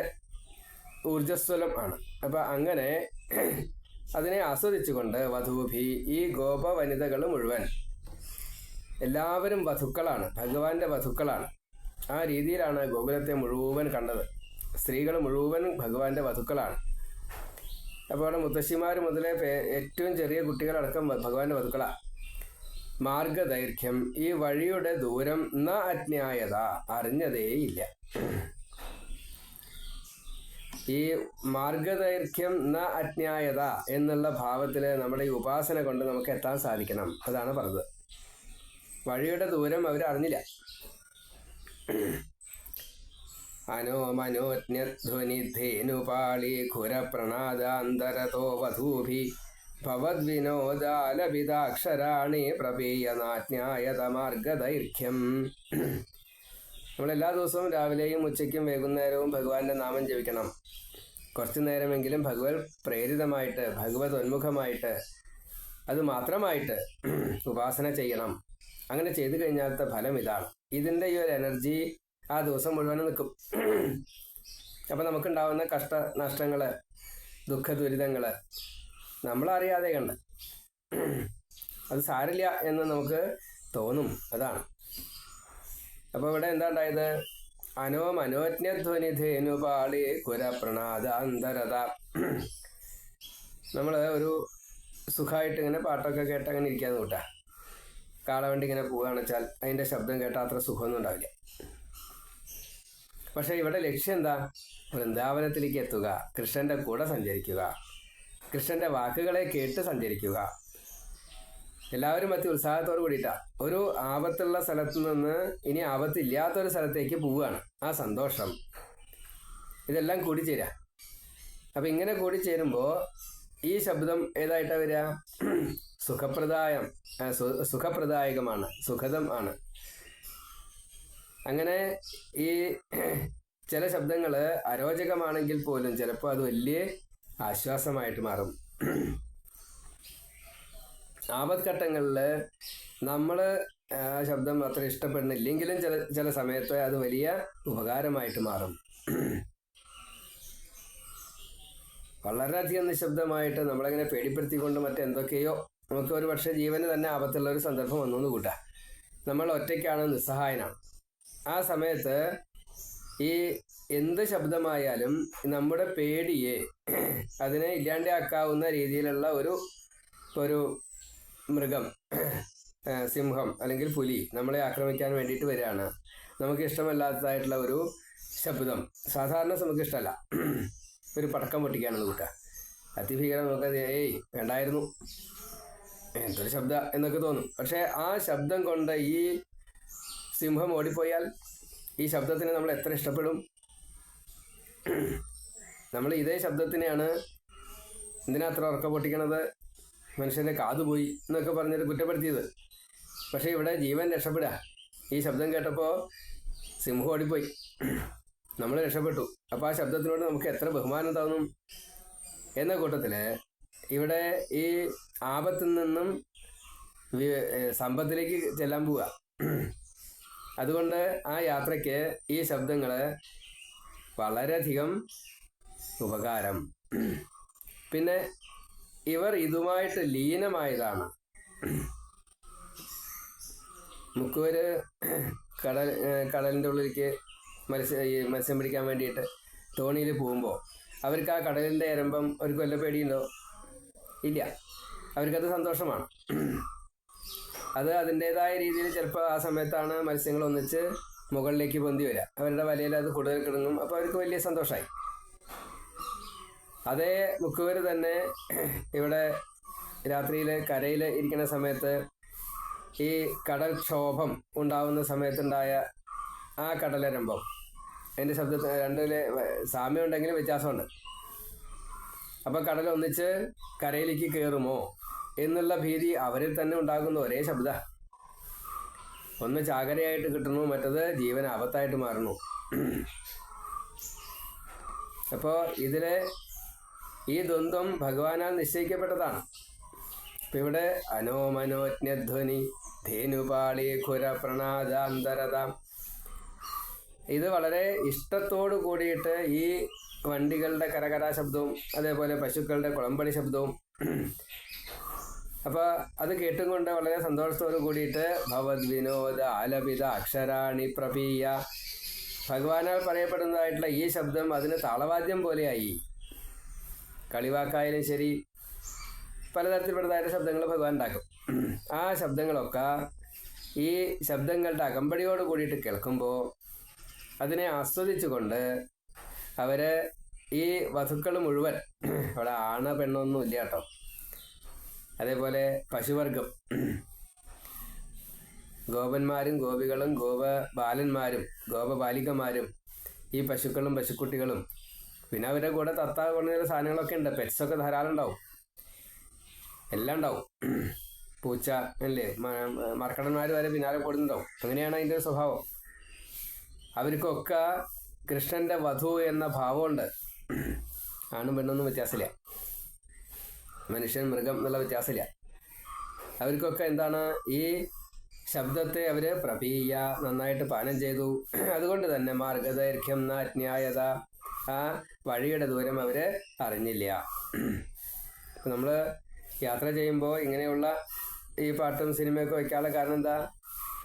[SPEAKER 1] ഊർജസ്വലം ആണ്. അപ്പം അങ്ങനെ അതിനെ ആസ്വദിച്ചുകൊണ്ട് വധൂഭി, ഈ ഗോപ വനിതകൾ മുഴുവൻ, എല്ലാവരും വധുക്കളാണ്, ഭഗവാന്റെ വധുക്കളാണ്. ആ രീതിയിലാണ് ഗോകുലത്തെ മുഴുവൻ കണ്ടത്. സ്ത്രീകൾ മുഴുവൻ ഭഗവാന്റെ വധുക്കളാണ്. അപ്പോൾ അവിടെ മുത്തശ്ശിമാർ മുതലേ ഏറ്റവും ചെറിയ കുട്ടികളടക്കം ഭഗവാന്റെ വധുക്കളാണ്. മാർഗദൈർഘ്യം, ഈ വഴിയുടെ ദൂരം ന അജ്ഞായത, അറിഞ്ഞതേയില്ല. ഈ മാർഗദൈർഘ്യം ന അജ്ഞായത എന്നുള്ള ഭാവത്തിൽ നമ്മുടെ ഈ ഉപാസന കൊണ്ട് നമുക്ക് എത്താൻ സാധിക്കണം. അതാണ് പറഞ്ഞത്. വഴിയുടെ ദൂരം അവർ അറിഞ്ഞില്ല. അനോമനോജ്ഞധ്വനിധേനുപാളി ഖുരപ്രണാദാന്തരതോ വധൂഭി ഭവദ്വിനോദാലപിതാക്ഷരാണി പ്രപീയനാജ്ഞായതമാർഗദൈർഘ്യം. നമ്മളെല്ലാ ദിവസവും രാവിലെയും ഉച്ചയ്ക്കും വൈകുന്നേരവും ഭഗവാന്റെ നാമം ജപിക്കണം. കുറച്ചു നേരമെങ്കിലും ഭഗവത് പ്രേരിതമായിട്ട്, ഭഗവത് ഉന്മുഖമായിട്ട്, അത് മാത്രമായിട്ട് ഉപാസന ചെയ്യണം. അങ്ങനെ ചെയ്തു കഴിഞ്ഞാലത്തെ ഫലം ഇതാണ്. ഇതിൻ്റെ ഈ ഒരു എനർജി ആ ദിവസം മുഴുവനും നിൽക്കും. അപ്പം നമുക്കുണ്ടാവുന്ന കഷ്ട നഷ്ടങ്ങൾ, ദുഃഖ ദുരിതങ്ങൾ നമ്മളറിയാതെ കണ്ട് അത് സാരില്ല എന്ന് നമുക്ക് തോന്നും. അതാണ്. അപ്പോൾ ഇവിടെ എന്താ ഉണ്ടായത്? അനോമനോജ്ഞധ്വനിധേനുപാളി കുരപ്രണാദാന്തരത. നമ്മൾ ഒരു സുഖമായിട്ട് ഇങ്ങനെ പാട്ടൊക്കെ കേട്ട് അങ്ങനെ ഇരിക്കാന്ന് കൂട്ടാ. കാളവണ്ടി ഇങ്ങനെ പോവുകയാണെന്ന് വെച്ചാൽ അതിൻ്റെ ശബ്ദം കേട്ടാൽ അത്ര സുഖമൊന്നും ഉണ്ടാവില്ല. പക്ഷെ ഇവിടെ ലക്ഷ്യം എന്താ? വൃന്ദാവനത്തിലേക്ക് എത്തുക, കൃഷ്ണന്റെ കൂടെ സഞ്ചരിക്കുക, കൃഷ്ണന്റെ വാക്കുകളെ കേട്ട് സഞ്ചരിക്കുക. എല്ലാവരും അതി ഉത്സാഹത്തോട് കൂടിയിട്ടാണ്. ഒരു ആപത്തുള്ള സ്ഥലത്ത് നിന്ന് ഇനി ആപത്തില്ലാത്തൊരു സ്ഥലത്തേക്ക് പോവുകയാണ്. ആ സന്തോഷം ഇതെല്ലാം കൂടിച്ചേരാ. അപ്പം ഇങ്ങനെ കൂടിച്ചേരുമ്പോൾ ഈ ശബ്ദം ഏതായിട്ടാണ് വരിക? സുഖപ്രദായകമാണ്, സുഖദം ആണ്. അങ്ങനെ ഈ ചില ശബ്ദങ്ങൾ അരോചകമാണെങ്കിൽ പോലും ചിലപ്പോൾ അത് വലിയ ആശ്വാസമായിട്ട് മാറും. ആപത്ഘട്ടങ്ങളിൽ നമ്മൾ ആ ശബ്ദം അത്ര ഇഷ്ടപ്പെടുന്നില്ലെങ്കിലും ചില സമയത്ത് അത് വലിയ ഉപകാരമായിട്ട് മാറും. വളരെയധികം നിശബ്ദമായിട്ട് നമ്മളെങ്ങനെ പേടിപ്പെടുത്തിക്കൊണ്ട് മറ്റെന്തൊക്കെയോ നമുക്ക് ഒരു പക്ഷേ ജീവന് തന്നെ ആപത്തുള്ള ഒരു സന്ദർഭം വന്നു കൂട്ടാം. നമ്മൾ ഒറ്റയ്ക്കാണ്, നിസ്സഹായനാണ്. ആ സമയത്ത് ഈ എന്ത് ശബ്ദമായാലും നമ്മുടെ പേടിയെ അതിനെ ഇല്ലാണ്ടാക്കാവുന്ന രീതിയിലുള്ള ഒരു മൃഗം, സിംഹം അല്ലെങ്കിൽ പുലി നമ്മളെ ആക്രമിക്കാൻ വേണ്ടിയിട്ട് വരികയാണ്. നമുക്ക് ഇഷ്ടമല്ലാത്തതായിട്ടുള്ള ഒരു ശബ്ദം, സാധാരണ നമുക്ക് ഇഷ്ടമല്ല, ഒരു പടക്കം പൊട്ടിക്കുകയാണെന്ന് കൂട്ടുക. അതിഭീകരം നോക്കാതെ വേണ്ടായിരുന്നു, എന്തൊരു ശബ്ദം എന്നൊക്കെ തോന്നും. പക്ഷേ ആ ശബ്ദം കൊണ്ട് ഈ സിംഹം ഓടിപ്പോയാൽ ഈ ശബ്ദത്തിന് നമ്മൾ എത്ര ഇഷ്ടപ്പെടും? നമ്മൾ ഇതേ ശബ്ദത്തിനെയാണ് എന്തിനാ അത്ര ഉറക്കം പൊട്ടിക്കണത്, മനുഷ്യൻ്റെ കാതുപോയി എന്നൊക്കെ പറഞ്ഞിട്ട് കുറ്റപ്പെടുത്തിയത്. പക്ഷേ ഇവിടെ ജീവൻ രക്ഷപ്പെടുക. ഈ ശബ്ദം കേട്ടപ്പോൾ സിംഹം ഓടിപ്പോയി, നമ്മൾ രക്ഷപ്പെട്ടു. അപ്പോൾ ആ ശബ്ദത്തിനോട് നമുക്ക് എത്ര ബഹുമാനം തോന്നും. എന്ന കൂട്ടത്തിൽ ഇവിടെ ഈ ആപത്തിൽ നിന്നും സമ്പത്തിലേക്ക് ചെല്ലാൻ പോവുക. അതുകൊണ്ട് ആ യാത്രയ്ക്ക് ഈ ശബ്ദങ്ങൾ വളരെയധികം ഉപകാരം. പിന്നെ ഇവർ ഇതുമായിട്ട് ലീനമായതാണ്. മുക്കുവര് കടലിൻ്റെ ഉള്ളിലേക്ക് മത്സ്യം പിടിക്കാൻ വേണ്ടിയിട്ട് തോണിയിൽ പോകുമ്പോൾ അവർക്ക് ആ കടലിൻ്റെ ഇരമ്പം അവർക്ക് വല്ല പേടിയുണ്ടോ? ഇല്ല. അവർക്കത് സന്തോഷമാണ്. അത് അതിൻ്റേതായ രീതിയിൽ ചിലപ്പോൾ ആ സമയത്താണ് മത്സ്യങ്ങൾ ഒന്നിച്ച് മുകളിലേക്ക് പൊന്തി വരിക. അവരുടെ വലയിൽ അത് കൂടുതൽ കിടങ്ങും. അപ്പോൾ അവർക്ക് വലിയ സന്തോഷമായി. അതേ മുക്കുവർ തന്നെ ഇവിടെ രാത്രിയിൽ കരയിൽ ഇരിക്കുന്ന സമയത്ത് ഈ കടൽക്ഷോഭം ഉണ്ടാവുന്ന സമയത്തുണ്ടായ ആ കടലരമ്പം, അതിൻ്റെ ശബ്ദത്തിന് രണ്ടിലെ സാമ്യം ഉണ്ടെങ്കിലും വ്യത്യാസമുണ്ട്. അപ്പോൾ കടൽ ഒന്നിച്ച് കരയിലേക്ക് കയറുമോ എന്നുള്ള ഭീതി അവരിൽ തന്നെ ഉണ്ടാകുന്ന ഒരേ ശബ്ദ. ഒന്ന് ചാകരയായിട്ട് കിട്ടുന്നു, മറ്റത് ജീവൻ ആപത്തായിട്ട് മാറുന്നു. അപ്പോൾ ഇതിലെ ഈ ദ്വന്ദ്വം ഭഗവാനാൽ നിശ്ചയിക്കപ്പെട്ടതാണ്. ഇപ്പം ഇവിടെ അനോമനോജ്ഞധ്വനി ധേനുപാളി ഖുര പ്രണാദാന്തരത, ഇത് വളരെ ഇഷ്ടത്തോടു കൂടിയിട്ട് ഈ വണ്ടികളുടെ കരകര ശബ്ദവും അതേപോലെ പശുക്കളുടെ കുളമ്പടി ശബ്ദവും, അപ്പോൾ അത് കേട്ടും കൊണ്ട് വളരെ സന്തോഷത്തോടു കൂടിയിട്ട് ഭവദ് വിനോദ ആലപിത അക്ഷരാണി പ്രപീയ, ഭഗവാനാൽ പറയപ്പെടുന്നതായിട്ടുള്ള ഈ ശബ്ദം അതിന് താളവാദ്യം പോലെയായി. കളിവാക്കായാലും ശരി, പലതരത്തിൽപ്പെട്ടതായിട്ട് ശബ്ദങ്ങൾ ഭഗവാൻ ഉണ്ടാക്കും. ആ ശബ്ദങ്ങളൊക്കെ ഈ ശബ്ദങ്ങളുടെ അകമ്പടിയോട് കൂടിയിട്ട് കേൾക്കുമ്പോൾ അതിനെ ആസ്വദിച്ചുകൊണ്ട് അവർ ഈ വധുക്കൾ മുഴുവൻ, അവിടെ ആണ പെണ്ണൊന്നും ഇല്ല കേട്ടോ, അതേപോലെ പശുവർഗം, ഗോപന്മാരും ഗോപികളും ഗോപബാലന്മാരും ഗോപബാലികമാരും ഈ പശുക്കളും പശുക്കുട്ടികളും, പിന്നെ അവരുടെ കൂടെ തത്ത കൊണ്ടുവരുന്ന സാധനങ്ങളൊക്കെ ഉണ്ട്. പെറ്റ്സൊക്കെ ധാരാളം ഉണ്ടാവും, എല്ലാം ഉണ്ടാവും. പൂച്ച അല്ലേ, മർക്കടന്മാർ വരെ പിന്നാലെ കൂടുന്നുണ്ടാവും. അങ്ങനെയാണ് അതിൻ്റെ സ്വഭാവം. അവർക്കൊക്കെ കൃഷ്ണൻ്റെ വധു എന്ന ഭാവമുണ്ട്. ആണും പെണ്ണൊന്നും വ്യത്യാസമില്ല, മനുഷ്യൻ മൃഗം എന്നുള്ള വ്യത്യാസമില്ല. അവർക്കൊക്കെ എന്താണ്, ഈ ശബ്ദത്തെ അവർ പ്രപീയ നന്നായിട്ട് പാനം ചെയ്തു. അതുകൊണ്ട് തന്നെ മാർഗദൈർഘ്യം നാജ്ഞായത, ആ വഴിയുടെ ദൂരം അവർ അറിഞ്ഞില്ല. അപ്പം നമ്മൾ യാത്ര ചെയ്യുമ്പോൾ ഇങ്ങനെയുള്ള ഈ പാട്ടും സിനിമയൊക്കെ വയ്ക്കാനുള്ള കാരണം എന്താ?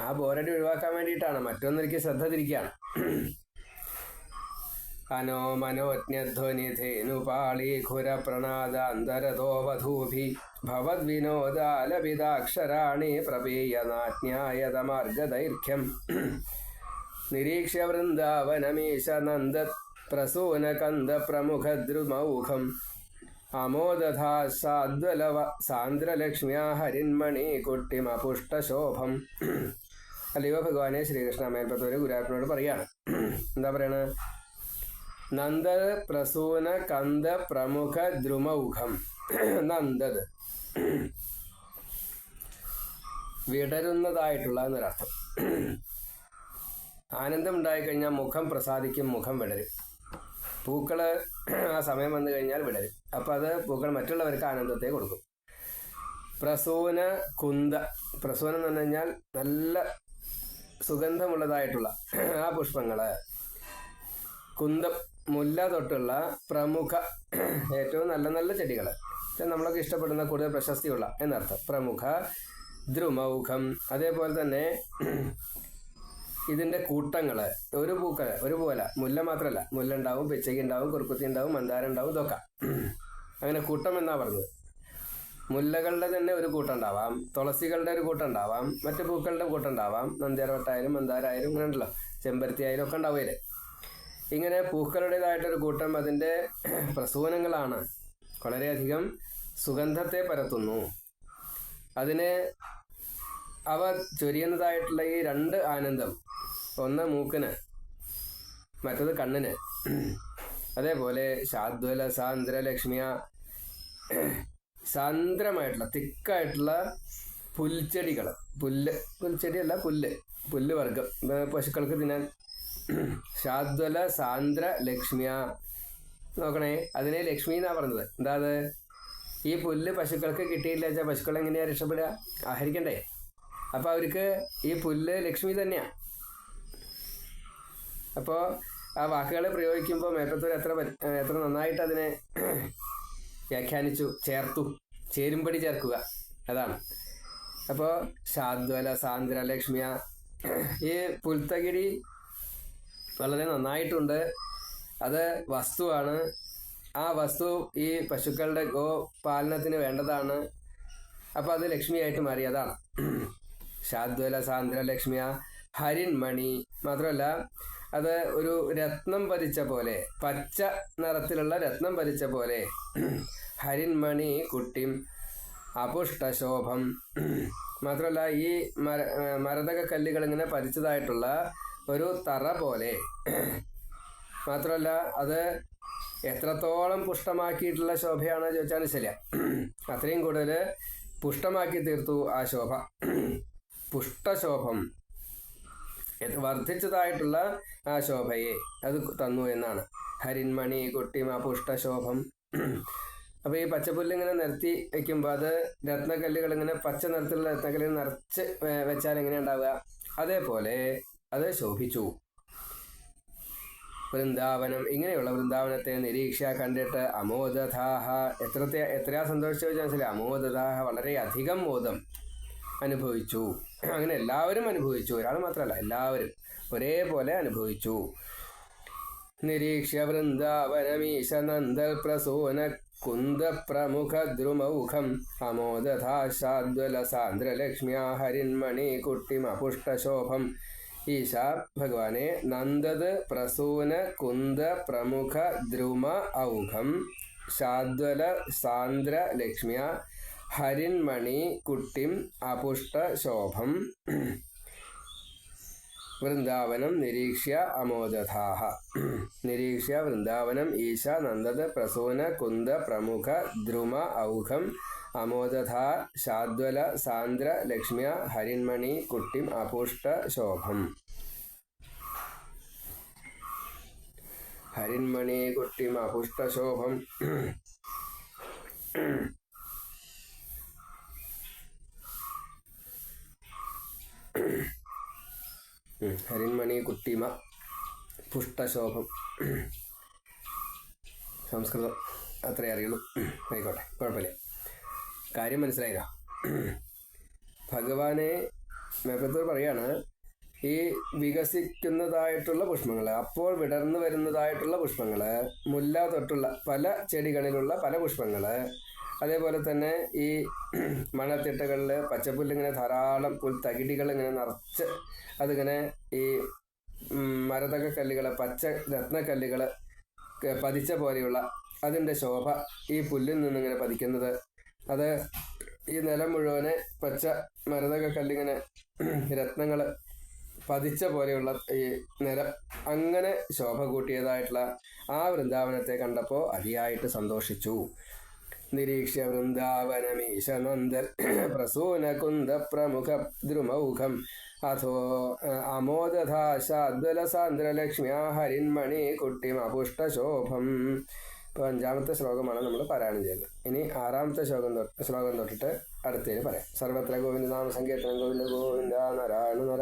[SPEAKER 1] ആ ബോറടി ഒഴിവാക്കാൻ വേണ്ടിയിട്ടാണ്. മറ്റൊന്നിലേക്ക് ശ്രദ്ധ തിരിക്കുകയാണ്. അനോ മനോജ്ഞധ്വനിധേനുപാളി ഘുരപ്രണാദാന്തരതോ വധൂഭി ഭവദ്വിനോദാലപിതാക്ഷരാണി പ്രപീയനാജ്ഞായത മാർഗദൈർഘ്യം നിരീക്ഷ്യ വൃന്ദാവനമീശ നന്ദ പ്രസൂനകന്ദ പ്രമുഖദ്രുമൗഘം അമോദധാ സാദ്വലവ സാന്ദ്രലക്ഷ്മ്യാ ഹരിന്മണി കുട്ടിമപുഷ്ടശോഭം. അല്ലയോ ഭഗവാനെ ശ്രീകൃഷ്ണ, മേൽപ്പത്തൂര് ഗുരുവായൂരപ്പനോട് പറയാണ്. എന്താ പറയണത്? നന്ദ പ്രസൂന കന്ദ പ്രമുഖ ദ്രുമൗഘം. നന്ദത് വിടരുന്നതായിട്ടുള്ള എന്നൊരർത്ഥം. ആനന്ദം ഉണ്ടായിക്കഴിഞ്ഞാൽ മുഖം പ്രസാദിക്കും, മുഖം വിടരും. പൂക്കള് ആ സമയം വന്നു കഴിഞ്ഞാൽ വിടരും. അപ്പം അത് പൂക്കൾ മറ്റുള്ളവർക്ക് ആനന്ദത്തെ കൊടുക്കും. പ്രസൂന കുന്ദ, പ്രസൂനം എന്ന് പറഞ്ഞു കഴിഞ്ഞാൽ നല്ല സുഗന്ധമുള്ളതായിട്ടുള്ള ആ പുഷ്പങ്ങള്. കുന്തം, മുല്ല തൊട്ടുള്ള പ്രമുഖ, ഏറ്റവും നല്ല നല്ല ചെടികൾ, നമ്മളൊക്കെ ഇഷ്ടപ്പെടുന്ന കൂടുതൽ പ്രശസ്തിയുള്ള എന്നർത്ഥം. പ്രമുഖ ദ്രുമൗഘം. അതേപോലെ തന്നെ ഇതിൻ്റെ കൂട്ടങ്ങൾ, ഒരു പൂക്കൾ ഒരുപോലെ, മുല്ല മാത്രമല്ല, മുല്ല ഉണ്ടാവും, പിച്ചയ്ക്ക് ഉണ്ടാവും, കുറുക്കുത്തി ഉണ്ടാവും, മന്ദാരം ഉണ്ടാവും, ഇതൊക്കെ അങ്ങനെ കൂട്ടം എന്നാ പറഞ്ഞത്. മുല്ലകളുടെ തന്നെ ഒരു കൂട്ടം ഉണ്ടാവാം, തുളസികളുടെ ഒരു കൂട്ടം ഉണ്ടാവാം, മറ്റു പൂക്കളുടെ കൂട്ടം ഉണ്ടാവാം, നന്ദ്യാർവട്ടായാലും മന്ദാരായാലും ഇങ്ങനെ ഉണ്ടല്ലോ, ചെമ്പരത്തി ആയാലും ഒക്കെ ഉണ്ടാവില്ലേ. ഇങ്ങനെ പൂക്കളുടേതായിട്ടൊരു കൂട്ടം അതിൻ്റെ പ്രസൂനങ്ങളാണ്. വളരെയധികം സുഗന്ധത്തെ പരത്തുന്നു. അതിനെ അവ ചൊരിയുന്നതായിട്ടുള്ള ഈ രണ്ട് ആനന്ദം, ഒന്ന് മൂക്കിന്, മറ്റത് കണ്ണിന്. അതേപോലെ ശാദ്വല സാന്ദ്ര ലക്ഷ്മിയ, സാന്ദ്രമായിട്ടുള്ള തിക്കായിട്ടുള്ള പുൽച്ചെടികൾ, പുൽച്ചെടിയല്ല, പുല്ല് വർഗം, പശുക്കൾക്ക് തിന്നാൻ. ശാദ്വല സാന്ദ്ര ലക്ഷ്മിയ, നോക്കണേ, അതിനെ ലക്ഷ്മി എന്നാ പറഞ്ഞത്. എന്താ അത്? ഈ പുല്ല് പശുക്കൾക്ക് കിട്ടിയില്ല വെച്ചാൽ പശുക്കൾ എങ്ങനെയാ രക്ഷപ്പെടുക? ആഹരിക്കണ്ടേ? അപ്പോൾ അവർക്ക് ഈ പുല്ല് ലക്ഷ്മി തന്നെയാണ്. അപ്പോൾ ആ വാക്കുകൾ പ്രയോഗിക്കുമ്പോൾ മേൽപ്പത്തൂർ എത്ര നന്നായിട്ട് അതിനെ വ്യാഖ്യാനിച്ചു, ചേരുംപടി ചേർക്കുക, അതാണ്. അപ്പോൾ ശാദ്വല സാന്ദ്ര ലക്ഷ്മിയ, ഈ പുൽത്തകിടി വളരെ നന്നായിട്ടുണ്ട്, അത് വസ്തുവാണ്. ആ വസ്തു ഈ പശുക്കളുടെ ഗോപാലനത്തിന് വേണ്ടതാണ്. അപ്പോൾ അത് ലക്ഷ്മിയായിട്ട് മാറി, അതാണ് ശാദ്വല സാന്ദ്ര ലക്ഷ്മിയ. ഹരിൻമണി മാത്രമല്ല, അത് ഒരു രത്നം പതിച്ച പോലെ, പച്ച നിറത്തിലുള്ള രത്നം പതിച്ച പോലെ. ഹരിൻമണി കുട്ടിം അപുഷ്ടശോഭം. മാത്രമല്ല, ഈ മരതക കല്ലുകൾ ഇങ്ങനെ പതിച്ചതായിട്ടുള്ള ഒരു തറ പോലെ. മാത്രമല്ല, അത് എത്രത്തോളം പുഷ്ടമാക്കിയിട്ടുള്ള ശോഭയാണ് ചോദിച്ചാൽ ശരിയാ, അത്രയും കൂടുതൽ പുഷ്ടമാക്കി തീർത്തു ആ ശോഭ. പുഷ്ടശോഭം, വർദ്ധിച്ചതായിട്ടുള്ള ആ ശോഭയെ അത് തന്നു എന്നാണ്. ഹരിന്മണി കുട്ടിമ പുഷ്ടശോഭം. അപ്പോൾ ഈ പച്ചപ്പുല്ലിങ്ങനെ നിരത്തി വയ്ക്കുമ്പോൾ അത് രത്നക്കല്ലുകൾ ഇങ്ങനെ പച്ച നിറത്തിലുള്ള രത്നക്കല്ലുകൾ നിറച്ച് വെച്ചാൽ എങ്ങനെ ഉണ്ടാവുക? അതേപോലെ അത് ശോഭിച്ചു. വൃന്ദാവനം, ഇങ്ങനെയുള്ള വൃന്ദാവനത്തെ നിരീക്ഷ കണ്ടിട്ട് അമോദധാഹ, എത്രയാ സന്തോഷിച്ചു വെച്ചാൽ മനസ്സിലായി. അമോദധാഹ, വളരെയധികം മോദം അനുഭവിച്ചു. അങ്ങനെ എല്ലാവരും അനുഭവിച്ചു, ഒരാൾ മാത്രമല്ല, എല്ലാവരും ഒരേപോലെ അനുഭവിച്ചു. നിരീക്ഷ്യ വൃന്ദാവനമീശ നന്ദൽ പ്രസൂന കുന്ദ പ്രമുഖ ദ്രുമൗഖം അമോദധാ ശാദ്വല സാന്ദ്രലക്ഷ്മ്യാ ഹരിന്മണി കുട്ടിമപുഷ്ടശോഭം. ഈശ ഭഗവാനെ, നന്ദത് പ്രസൂന കുന്ദ പ്രമുഖ ദ്രുമ ഔഘം ശാദ്വല സാന്ദ്ര ലക്ഷ്മ്യ ഹരിന്മണി കുട്ടിം അപുഷ്ടശോഭം. വൃന്ദാവനം നിരീക്ഷ്യ അമോദധാഹ. നിരീക്ഷ്യ വൃന്ദാവനം ഈശ നന്ദത് പ്രസൂന കുന്ദ പ്രമുഖ ദ്രുമ ഔഘം അമോദധാ ശാദ്വല സാന്ദ്ര ലക്ഷ്മ്യ ഹരിന്മണി കുട്ടിം അപുഷ്ട ശോഭം. ഹരിന്മണി കുട്ടിം അപുഷ്ട ശോഭം. ഹരിന്മണി കുട്ടിമ പുഷ്ടശോഭം. സംസ്കൃതം അത്രേ അറിയുള്ളൂ. ആയിക്കോട്ടെ, കുഴപ്പമില്ല. കാര്യം മനസ്സിലായില്ല. ഭഗവാനെ മേപ്പത്തൂർ പറയാണ്, ഈ വികസിക്കുന്നതായിട്ടുള്ള പുഷ്പങ്ങൾ, അപ്പോൾ വിടർന്നു വരുന്നതായിട്ടുള്ള പുഷ്പങ്ങൾ, മുല്ല തൊട്ടുള്ള പല ചെടികളിലുള്ള പല പുഷ്പങ്ങൾ, അതേപോലെ തന്നെ ഈ മണത്തിട്ടകളിൽ പച്ചപ്പുല്ലിങ്ങനെ ധാരാളം പുൽത്തകിടികൾ ഇങ്ങനെ നിറച്ച് അതിങ്ങനെ ഈ മരതക കല്ലുകൾ, പച്ച രത്നക്കല്ലുകൾ പതിച്ച പോലെയുള്ള അതിൻ്റെ ശോഭ, ഈ പുല്ലിൽ നിന്നിങ്ങനെ പതിക്കുന്നത്, അത് ഈ നിലം മുഴുവനെ പച്ച മരതക കല്ലിങ്ങനെ രത്നങ്ങൾ പതിച്ച പോലെയുള്ള ഈ നിലം, അങ്ങനെ ശോഭ കൂട്ടിയതായിട്ടുള്ള ആ വൃന്ദാവനത്തെ കണ്ടപ്പോൾ അതിയായിട്ട് സന്തോഷിച്ചു. നിരീക്ഷ്യ വൃന്ദാവനമീശ നന്ദൻ പ്രസൂന കുന്ദ പ്രമുഖ ദ്രുമൗഘം അഥോ അമോദധാ ശാദ്വല സാന്ദ്ര ലക്ഷ്മ്യ ഹരിന്മണി കുട്ടിം അപുഷ്ടശോഭം. ഇപ്പോൾ 5ാമത്തെ ശ്ലോകമാണ് നമ്മൾ പാരായണം ചെയ്തത്. ഇനി 6ാമത്തെ ശ്ലോകം തൊട്ടിട്ട് അടുത്തതിന് പറയാം. സർവത്ര ഗോവിന്ദ നാമ സങ്കീർത്തനം. ഗോവിന്ദ ഗോവിന്ദ നാരായണ നാരായണ.